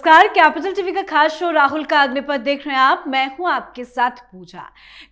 नमस्कार, capital TV का खास शो राहुल का अग्निपथ देख रहे हैं आप। मैं हूं आपके साथ पूजा।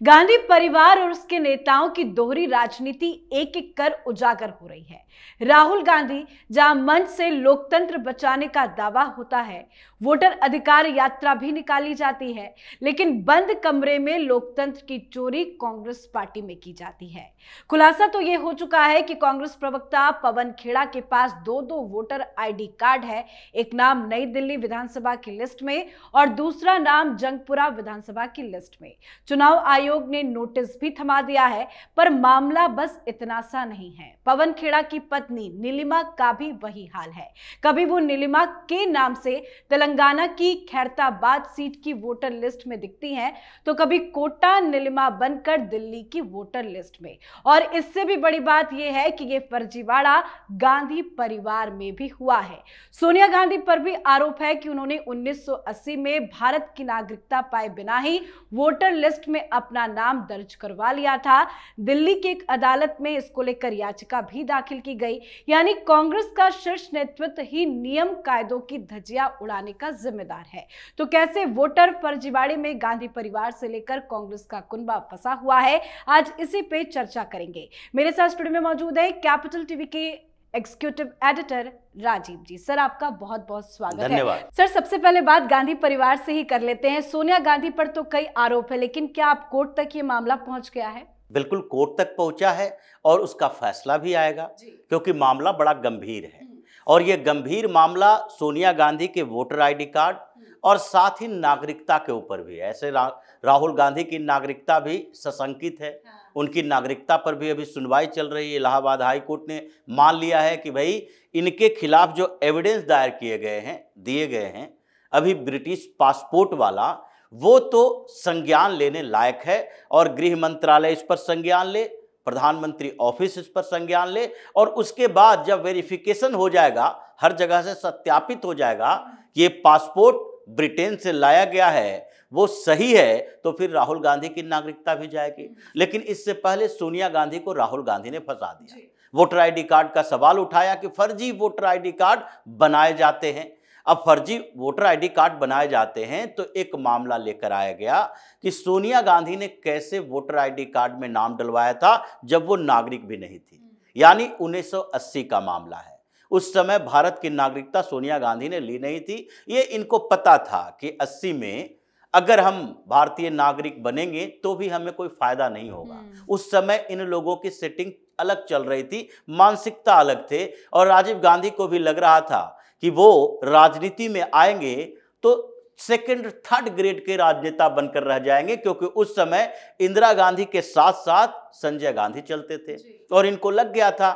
गांधी परिवार और उसके नेताओं की दोहरी राजनीति एक एक कर उजागर हो रही है। राहुल गांधी जहां मंच से लोकतंत्र बचाने का दावा होता है, वोटर अधिकार यात्रा भी निकाली जाती है, लेकिन बंद कमरे में लोकतंत्र की चोरी कांग्रेस पार्टी में की जाती है। खुलासा तो यह हो चुका है कि कांग्रेस प्रवक्ता पवन खेड़ा के पास दो वोटर आईडी कार्ड है। एक नाम नई दिल्ली विधानसभा की लिस्ट में और दूसरा नाम जंगपुरा विधानसभा की लिस्ट में। चुनाव आयोग ने नोटिस भी थमा दिया है, पर मामला बस इतना सा नहीं है। पवन खेड़ा की पत्नी नीलिमा का भी वही हाल है। कभी वो नीलिमा के नाम से तेलंगाना की खैरताबाद सीट की वोटर लिस्ट में दिखती हैं, तो कभी कोटा नीलिमा बनकर दिल्ली की वोटर लिस्ट में। और इससे भी बड़ी बात यह है कि यह फर्जीवाड़ा गांधी परिवार में भी हुआ है। सोनिया गांधी पर भी आरोप है कि उन्होंने 1980 में भारत की नागरिकता पाए बिना ही वोटर लिस्ट में अपना नाम दर्ज करवा लिया था। दिल्ली की एक अदालत में इसको लेकर याचिका भी दाखिल की गई। यानी कांग्रेस का शीर्ष नेतृत्व ही नियम कायदों की धज्जियां उड़ाने का जिम्मेदार है। तो कैसे वोटर फर्जीवाड़े में गांधी परिवार से लेकर कांग्रेस का कुनबा फंसा हुआ है, आज इसी पे चर्चा करेंगे। मेरे साथ स्टूडियो में मौजूद है कैपिटल टीवी के एग्जीक्यूटिव एडिटर राजीव जी। सर, आपका बहुत बहुत स्वागत है। धन्यवाद। सर, सबसे पहले बात गांधी परिवार से ही कर लेते हैं। सोनिया गांधी पर तो कई आरोप है, लेकिन क्या आप कोर्ट तक ये मामला पहुंच गया है? बिल्कुल कोर्ट तक पहुंचा है और उसका फैसला भी आएगा, क्योंकि मामला बड़ा गंभीर है। और ये गंभीर मामला सोनिया गांधी के वोटर आईडी कार्ड और साथ ही नागरिकता के ऊपर भी है। ऐसे राहुल गांधी की नागरिकता भी सशंकित है। उनकी नागरिकता पर भी अभी सुनवाई चल रही है। इलाहाबाद हाई कोर्ट ने मान लिया है कि भाई इनके खिलाफ जो एविडेंस दायर दिए गए हैं अभी ब्रिटिश पासपोर्ट वाला, वो तो संज्ञान लेने लायक है। और गृह मंत्रालय इस पर संज्ञान ले, प्रधानमंत्री ऑफिस इस पर संज्ञान ले, और उसके बाद जब वेरिफिकेशन हो जाएगा, हर जगह से सत्यापित हो जाएगा कि ये पासपोर्ट ब्रिटेन से लाया गया है, वो सही है, तो फिर राहुल गांधी की नागरिकता भी जाएगी। लेकिन इससे पहले सोनिया गांधी को राहुल गांधी ने फंसा दिया। वोटर आईडी कार्ड का सवाल उठाया कि फर्जी वोटर आईडी कार्ड बनाए जाते हैं। अब फर्जी वोटर आईडी कार्ड बनाए जाते हैं तो एक मामला लेकर आया गया कि सोनिया गांधी ने कैसे वोटर आईडी कार्ड में नाम डलवाया था जब वो नागरिक भी नहीं थी। यानी 1980 का मामला है। उस समय भारत की नागरिकता सोनिया गांधी ने ली नहीं थी। ये इनको पता था कि 80 में अगर हम भारतीय नागरिक बनेंगे तो भी हमें कोई फायदा नहीं होगा। उस समय इन लोगों की सेटिंग अलग चल रही थी, मानसिकता अलग थे, और राजीव गांधी को भी लग रहा था कि वो राजनीति में आएंगे तो सेकंड थर्ड ग्रेड के राजनेता बनकर रह जाएंगे, क्योंकि उस समय इंदिरा गांधी के साथ साथ संजय गांधी चलते थे। और इनको लग गया था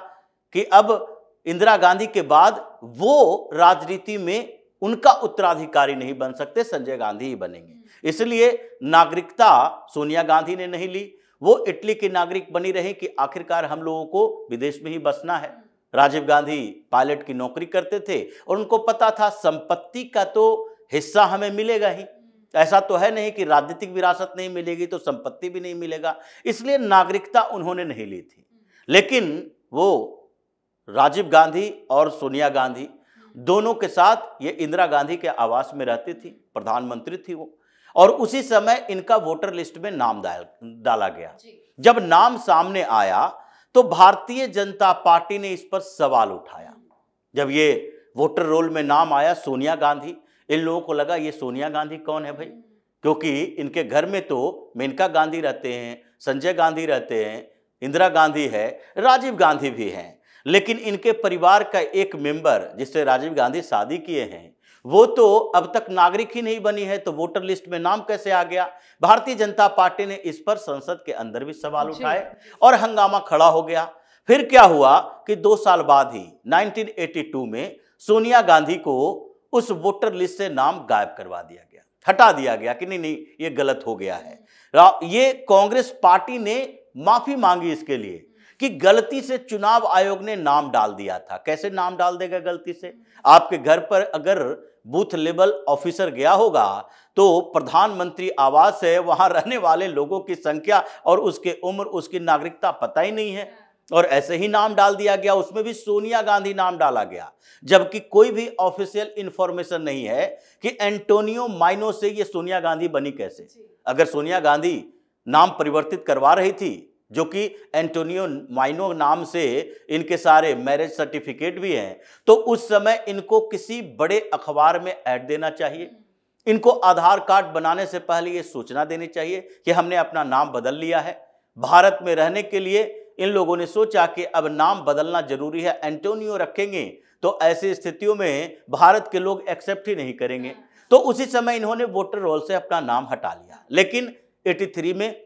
कि अब इंदिरा गांधी के बाद वो राजनीति में उनका उत्तराधिकारी नहीं बन सकते, संजय गांधी ही बनेंगे। इसलिए नागरिकता सोनिया गांधी ने नहीं ली। वो इटली की नागरिक बनी रही कि आखिरकार हम लोगों को विदेश में ही बसना है। राजीव गांधी पायलट की नौकरी करते थे और उनको पता था संपत्ति का तो हिस्सा हमें मिलेगा ही। ऐसा तो है नहीं कि राजनीतिक विरासत नहीं मिलेगी तो संपत्ति भी नहीं मिलेगा। इसलिए नागरिकता उन्होंने नहीं ली थी। लेकिन वो राजीव गांधी और सोनिया गांधी दोनों के साथ ये इंदिरा गांधी के आवास में रहती थी, प्रधानमंत्री थी वो। और उसी समय इनका वोटर लिस्ट में नाम डाला गया। जब नाम सामने आया तो भारतीय जनता पार्टी ने इस पर सवाल उठाया। जब ये वोटर रोल में नाम आया सोनिया गांधी, इन लोगों को लगा ये सोनिया गांधी कौन है भाई, क्योंकि इनके घर में तो मेनका गांधी रहते हैं, संजय गांधी रहते हैं, इंदिरा गांधी है, राजीव गांधी भी हैं। लेकिन इनके परिवार का एक मेंबर जिससे राजीव गांधी शादी किए हैं, वो तो अब तक नागरिक ही नहीं बनी है, तो वोटर लिस्ट में नाम कैसे आ गया? भारतीय जनता पार्टी ने इस पर संसद के अंदर भी सवाल उठाए और हंगामा खड़ा हो गया। फिर क्या हुआ कि 2 साल बाद ही 1982 में सोनिया गांधी को उस वोटर लिस्ट से नाम गायब करवा दिया गया, हटा दिया गया कि नहीं ये गलत हो गया है। ये कांग्रेस पार्टी ने माफी मांगी इसके लिए कि गलती से चुनाव आयोग ने नाम डाल दिया था। कैसे नाम डाल देगा गलती से? आपके घर पर अगर बूथ लेवल ऑफिसर गया होगा तो प्रधानमंत्री आवास है, वहां रहने वाले लोगों की संख्या और उसके उम्र, उसकी नागरिकता पता ही नहीं है। और ऐसे ही नाम डाल दिया गया, उसमें भी सोनिया गांधी नाम डाला गया, जबकि कोई भी ऑफिशियल इंफॉर्मेशन नहीं है कि एंटोनियो माइनो से ये सोनिया गांधी बनी कैसे। अगर सोनिया गांधी नाम परिवर्तित करवा रही थी, जो कि एंटोनियो माइनो नाम से इनके सारे मैरिज सर्टिफिकेट भी हैं, तो उस समय इनको किसी बड़े अखबार में ऐड देना चाहिए। इनको आधार कार्ड बनाने से पहले ये सूचना देनी चाहिए कि हमने अपना नाम बदल लिया है। भारत में रहने के लिए इन लोगों ने सोचा कि अब नाम बदलना जरूरी है, एंटोनियो रखेंगे तो ऐसी स्थितियों में भारत के लोग एक्सेप्ट ही नहीं करेंगे। तो उसी समय इन्होंने वोटर रोल से अपना नाम हटा लिया। लेकिन 83 में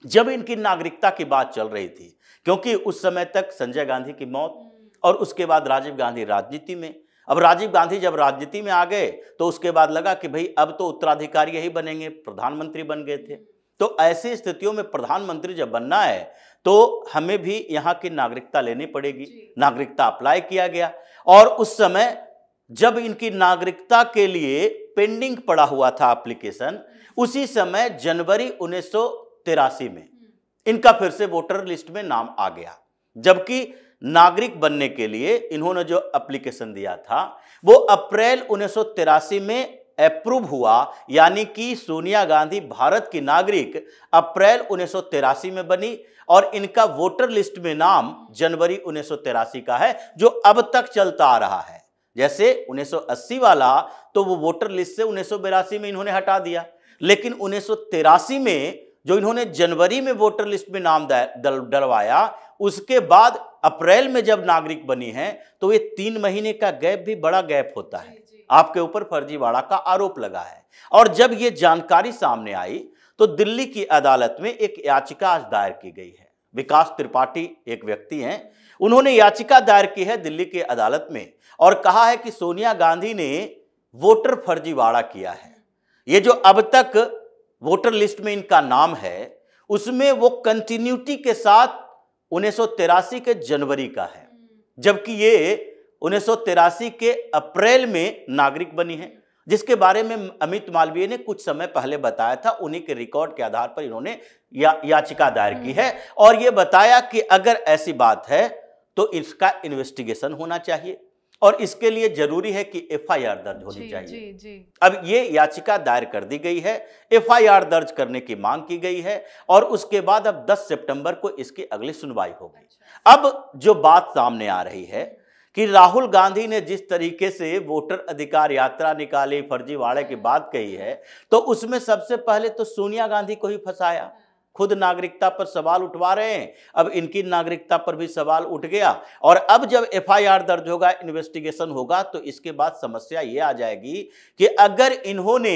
जब इनकी नागरिकता की बात चल रही थी, क्योंकि उस समय तक संजय गांधी की मौत और उसके बाद राजीव गांधी राजनीति में, अब राजीव गांधी जब राजनीति में आ गए तो उसके बाद लगा कि भाई अब तो उत्तराधिकारी यही बनेंगे, प्रधानमंत्री बन गए थे। तो ऐसी स्थितियों में प्रधानमंत्री जब बनना है तो हमें भी यहाँ की नागरिकता लेनी पड़ेगी। नागरिकता अप्लाई किया गया और उस समय जब इनकी नागरिकता के लिए पेंडिंग पड़ा हुआ था एप्लीकेशन, उसी समय जनवरी 1983 में इनका फिर से वोटर लिस्ट में नाम आ गया। जबकि नागरिक बनने के लिए इन्होंने जो एप्लीकेशन दिया था वो अप्रैल 1983 में अप्रूव हुआ, यानी कि सोनिया गांधी भारत की नागरिक अप्रैल 1983 में बनी और इनका वोटर लिस्ट में नाम जनवरी 1983 का है, जो अब तक चलता आ रहा है। जैसे 1980 वाला तो वो वोटर लिस्ट से 1982 में इन्होंने हटा दिया, लेकिन 1983 में जो इन्होंने जनवरी में वोटर लिस्ट में नाम डलवाया, उसके बाद अप्रैल में जब नागरिक बनी है तो ये 3 महीने का गैप भी बड़ा गैप होता है। आपके ऊपर फर्जीवाड़ा का आरोप लगा है और जब ये जानकारी सामने आई तो दिल्ली की अदालत में एक याचिका आज दायर की गई है। विकास त्रिपाठी एक व्यक्ति हैं, उन्होंने याचिका दायर की है दिल्ली की अदालत में और कहा है कि सोनिया गांधी ने वोटर फर्जीवाड़ा किया है। ये जो अब तक वोटर लिस्ट में इनका नाम है उसमें वो कंटिन्यूटी के साथ 1983 के जनवरी का है, जबकि ये 1983 के अप्रैल में नागरिक बनी है, जिसके बारे में अमित मालवीय ने कुछ समय पहले बताया था। उन्हीं के रिकॉर्ड के आधार पर इन्होंने याचिका दायर की है और यह बताया कि अगर ऐसी बात है तो इसका इन्वेस्टिगेशन होना चाहिए और इसके लिए जरूरी है कि एफआईआर दर्ज होनी चाहिए। जी। अब ये याचिका दायर कर दी गई है, एफआईआर दर्ज करने की मांग की गई है और उसके बाद अब 10 सितंबर को इसकी अगली सुनवाई होगी। अब जो बात सामने आ रही है कि राहुल गांधी ने जिस तरीके से वोटर अधिकार यात्रा निकाली, फर्जीवाड़े की बात कही है, तो उसमें सबसे पहले तो सोनिया गांधी को ही फंसाया। खुद नागरिकता पर सवाल उठवा रहे हैं, अब इनकी नागरिकता पर भी सवाल उठ गया और अब जब एफआईआर दर्ज होगा, इन्वेस्टिगेशन होगा, तो इसके बाद समस्या ये आ जाएगी कि अगर इन्होंने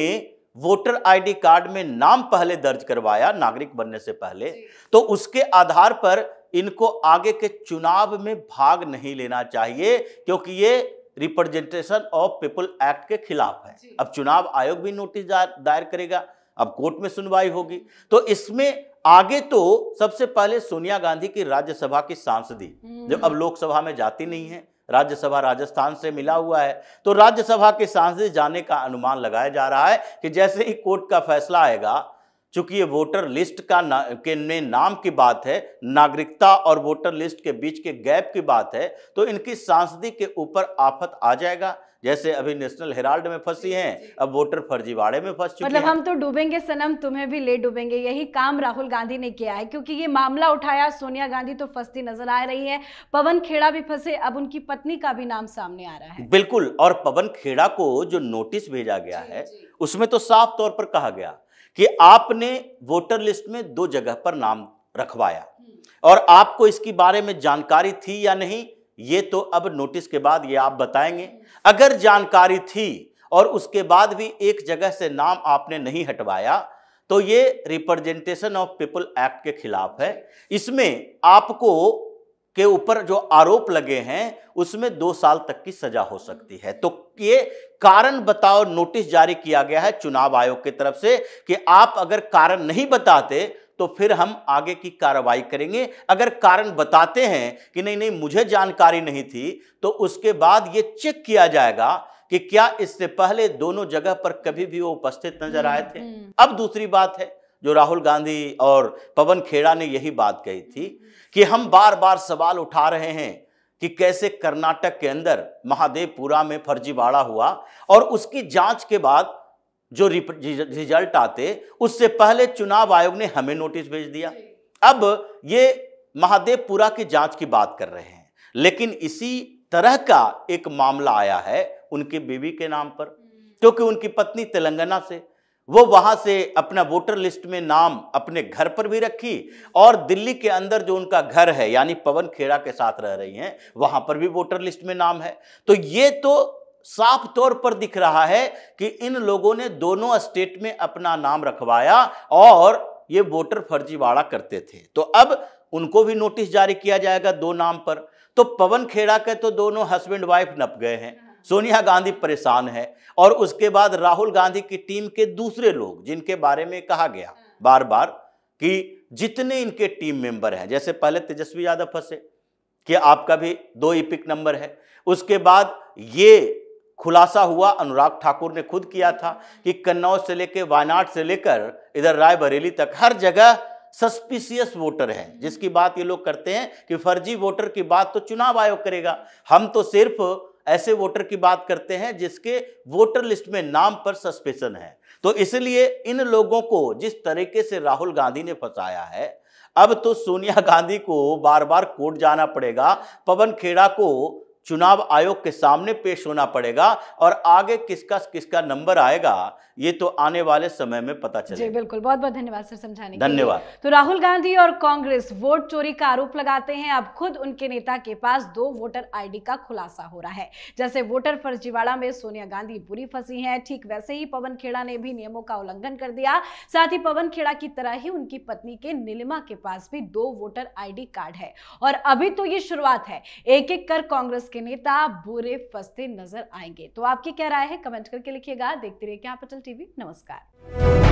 वोटर आईडी कार्ड में नाम पहले दर्ज करवाया नागरिक बनने से पहले, तो उसके आधार पर इनको आगे के चुनाव में भाग नहीं लेना चाहिए, क्योंकि ये रिप्रेजेंटेशन ऑफ पीपल एक्ट के खिलाफ है। अब चुनाव आयोग भी नोटिस दायर करेगा, अब कोर्ट में सुनवाई होगी। तो इसमें आगे तो सबसे पहले सोनिया गांधी की राज्यसभा की सांसदी, जब अब लोकसभा में जाती नहीं है, राज्यसभा राजस्थान से मिला हुआ है, तो राज्यसभा के सांसद जाने का अनुमान लगाया जा रहा है कि जैसे ही कोर्ट का फैसला आएगा, चूंकि ये वोटर लिस्ट का नाम की बात है, नागरिकता और वोटर लिस्ट के बीच के गैप की बात है, तो इनकी सांसदी के ऊपर आफत आ जाएगा। जैसे अभी नेशनल हेराल्ड में फंसी हैं, अब वोटर फर्जीवाड़े में फंस चुकी मतलब हम तो डूबेंगे सनम, तुम्हें भी ले डूबेंगे, यही काम राहुल गांधी ने किया है। क्योंकि ये मामला उठाया, सोनिया गांधी तो फंसती नजर आ रही है, पवन खेड़ा भी फंसे, अब उनकी पत्नी का भी नाम सामने आ रहा है। बिल्कुल, और पवन खेड़ा को जो नोटिस भेजा गया है उसमें तो साफ तौर पर कहा गया कि आपने वोटर लिस्ट में 2 जगह पर नाम रखवाया और आपको इसके बारे में जानकारी थी या नहीं, ये तो अब नोटिस के बाद ये आप बताएंगे। अगर जानकारी थी और उसके बाद भी एक जगह से नाम आपने नहीं हटवाया, तो ये रिप्रेजेंटेशन ऑफ पीपल एक्ट के खिलाफ है। इसमें आपको के ऊपर जो आरोप लगे हैं उसमें 2 साल तक की सजा हो सकती है। तो ये कारण बताओ नोटिस जारी किया गया है चुनाव आयोग की तरफ से कि आप अगर कारण नहीं बताते तो फिर हम आगे की कार्रवाई करेंगे। अगर कारण बताते हैं कि नहीं मुझे जानकारी नहीं थी, तो उसके बाद ये चेक किया जाएगा कि क्या इससे पहले दोनों जगह पर कभी भी वो उपस्थित नजर आए थे। अब दूसरी बात है, जो राहुल गांधी और पवन खेड़ा ने यही बात कही थी कि हम बार बार सवाल उठा रहे हैं कि कैसे कर्नाटक के अंदर महादेवपुरा में फर्जीवाड़ा हुआ और उसकी जांच के बाद जो रिजल्ट आते उससे पहले चुनाव आयोग ने हमें नोटिस भेज दिया। अब ये महादेवपुरा की जांच की बात कर रहे हैं, लेकिन इसी तरह का एक मामला आया है उनकी बीवी के नाम पर, क्योंकि उनकी पत्नी तेलंगाना से, वो वहां से अपना वोटर लिस्ट में नाम अपने घर पर भी रखी और दिल्ली के अंदर जो उनका घर है यानी पवन खेड़ा के साथ रह रही हैं वहां पर भी वोटर लिस्ट में नाम है। तो ये तो साफ तौर पर दिख रहा है कि इन लोगों ने दोनों स्टेट में अपना नाम रखवाया और ये वोटर फर्जीवाड़ा करते थे। तो अब उनको भी नोटिस जारी किया जाएगा 2 नाम पर। तो पवन खेड़ा के तो दोनों हस्बैंड वाइफ नप गए हैं, सोनिया गांधी परेशान है और उसके बाद राहुल गांधी की टीम के दूसरे लोग जिनके बारे में कहा गया बार बार कि जितने इनके टीम मेंबर हैं, जैसे पहले तेजस्वी यादव फंसे कि आपका भी 2 इपिक नंबर है, उसके बाद ये खुलासा हुआ, अनुराग ठाकुर ने खुद किया था कि कन्नौज से लेकर वायनाड से लेकर इधर रायबरेली तक हर जगह सस्पिशियस वोटर है, जिसकी बात ये लोग करते हैं कि फर्जी वोटर की बात तो चुनाव आयोग करेगा, हम तो सिर्फ ऐसे वोटर की बात करते हैं जिसके वोटर लिस्ट में नाम पर सस्पेंशन है। तो इसलिए इन लोगों को जिस तरीके से राहुल गांधी ने फंसाया है, अब तो सोनिया गांधी को बार बार कोर्ट जाना पड़ेगा, पवन खेड़ा को चुनाव आयोग के सामने पेश होना पड़ेगा और आगे किसका किसका नंबर आएगा ये तो आने वाले समय में पता चलेगा। जी बिल्कुल, बहुत बहुत धन्यवाद सर समझाने के लिए। धन्यवाद। तो राहुल गांधी और कांग्रेस वोट चोरी का आरोप लगाते हैं। अब खुद उनके नेता के पास 2 वोटर आईडी का खुलासा हो रहा है। जैसे वोटर फर्जीवाड़ा में सोनिया गांधी बुरी फंसी हैं, ठीक वैसे ही पवन खेड़ा ने भी नियमों का उल्लंघन कर दिया। साथ ही पवन खेड़ा की तरह ही उनकी पत्नी के नीलिमा के पास भी 2 वोटर आईडी कार्ड है और अभी तो ये शुरुआत है, एक एक कर कांग्रेस के नेता बुरे फंसते नजर आएंगे। तो आपकी क्या राय है, कमेंट करके लिखिएगा। देखते रहिए कैपिटल टीवी। नमस्कार।